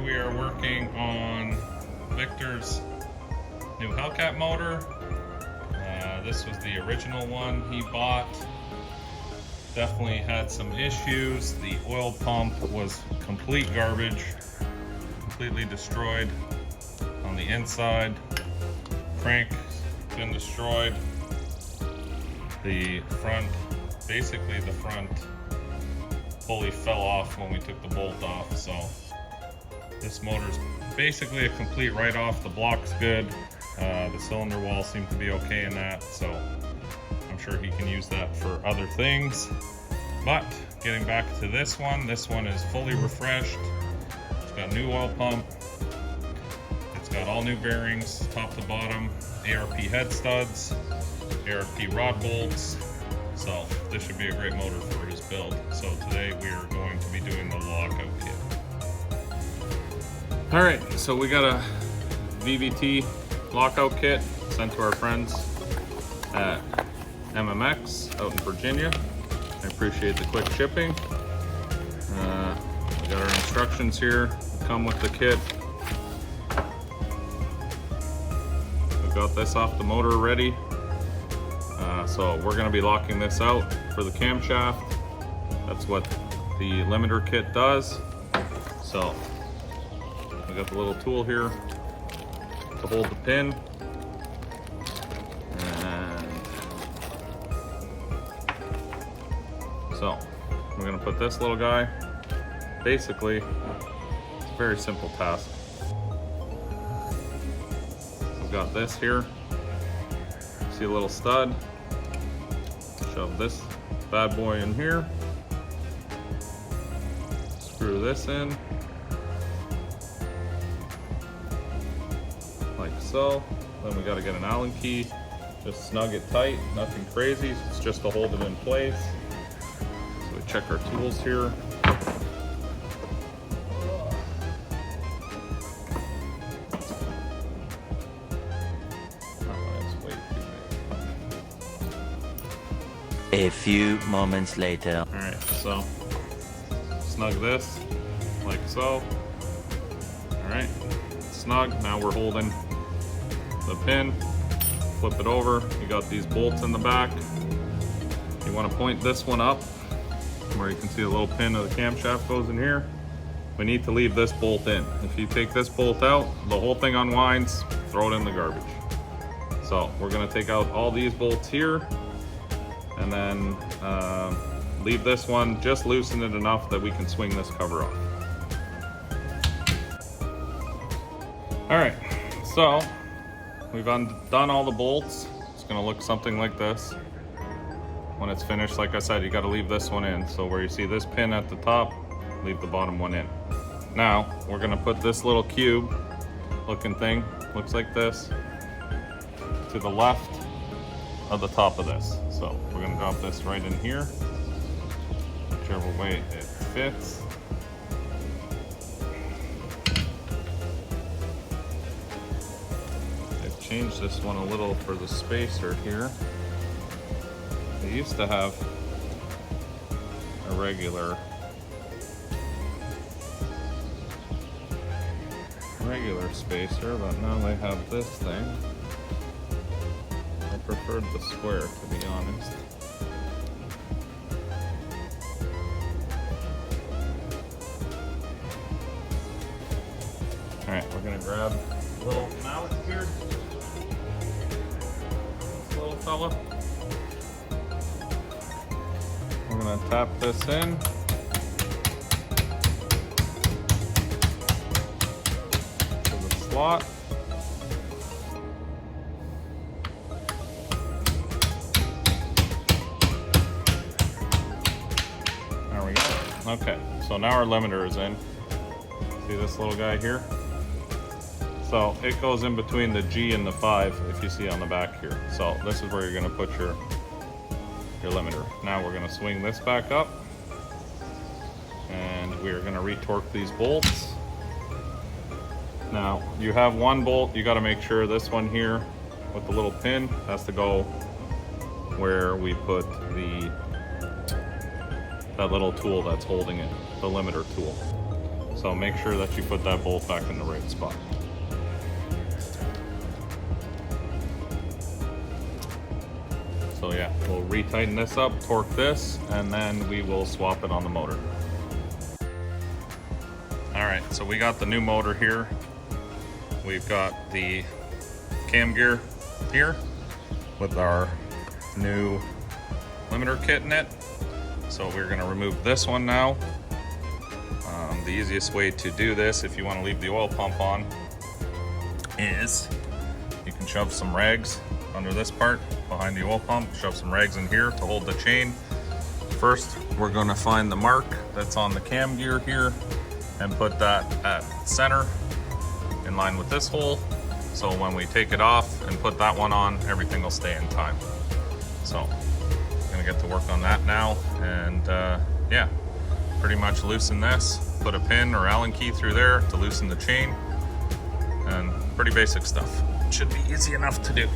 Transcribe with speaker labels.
Speaker 1: we are working on Victor's new Hellcat motor. This was the original one he bought. Definitely had some issues. The oil pump was complete garbage, completely destroyed on the inside. Crank been destroyed. The front, basically the front pulley fell off when we took the bolt off, so this motor's basically a complete write-off. The block's good. The cylinder wall seemed to be okay in that, so I'm sure he can use that for other things. But getting back to this one is fully refreshed. It's got new oil pump. It's got all new bearings, top to bottom, ARP head studs, ARP rod bolts. So this should be a great motor for his build. So today we are going to be doing the lockout kit. All right, so we got a VVT lockout kit sent to our friends at MMX out in Virginia. I appreciate the quick shipping. We got our instructions here that come with the kit. We got this off the motor already. So we're going to be locking this out for the camshaft. That's what the limiter kit does. So we got the little tool here to hold the pin, and so we're going to put this little guy. Basically, it's a very simple task. We've got this here. See a little stud. Shove this bad boy in here. Screw this in. Like so. Then we got to get an Allen key. Just snug it tight. Nothing crazy. It's just to hold it in place. So we check our tools here.
Speaker 2: A few moments later.
Speaker 1: All right, so snug this like so. All right, snug. Now we're holding the pin. Flip it over. You got these bolts in the back. You want to point this one up where you can see the little pin of the camshaft goes in here. We need to leave this bolt in. If you take this bolt out, the whole thing unwinds, throw it in the garbage. So we're gonna take out all these bolts here, and then leave this one, just loosen it enough that we can swing this cover off. All right, so we've undone all the bolts. It's gonna look something like this. When it's finished, like I said, you gotta leave this one in. So where you see this pin at the top, leave the bottom one in. Now, we're gonna put this little cube looking thing, looks like this, to the left of the top of this. So we're gonna drop this right in here, whichever way it fits. I've changed this one a little for the spacer here. They used to have a regular spacer, but now they have this thing. I preferred the square, to be honest. Alright, we're gonna grab a little mallet here. This little fella. We're gonna tap this in. To the slot. There we go. Okay, so now our limiter is in. See this little guy here? So it goes in between the G and the 5, if you see on the back here. So this is where you're gonna put your limiter. Now we're gonna swing this back up, and we're gonna retorque these bolts. Now you have one bolt, you gotta make sure this one here with the little pin has to go where we put that little tool that's holding it, the limiter tool. So make sure that you put that bolt back in the right spot. So yeah, we'll retighten this up, torque this, and then we will swap it on the motor. All right, so we got the new motor here. We've got the cam gear here with our new limiter kit in it. So we're gonna remove this one now. The easiest way to do this, if you wanna leave the oil pump on, is you can shove some rags under this part behind the oil pump, shove some rags in here to hold the chain. First, we're gonna find the mark that's on the cam gear here and put that at center in line with this hole. So when we take it off and put that one on, everything will stay in time. So I'm gonna get to work on that now, and yeah, pretty much loosen this, put a pin or Allen key through there to loosen the chain, and pretty basic stuff. Should be easy enough to do.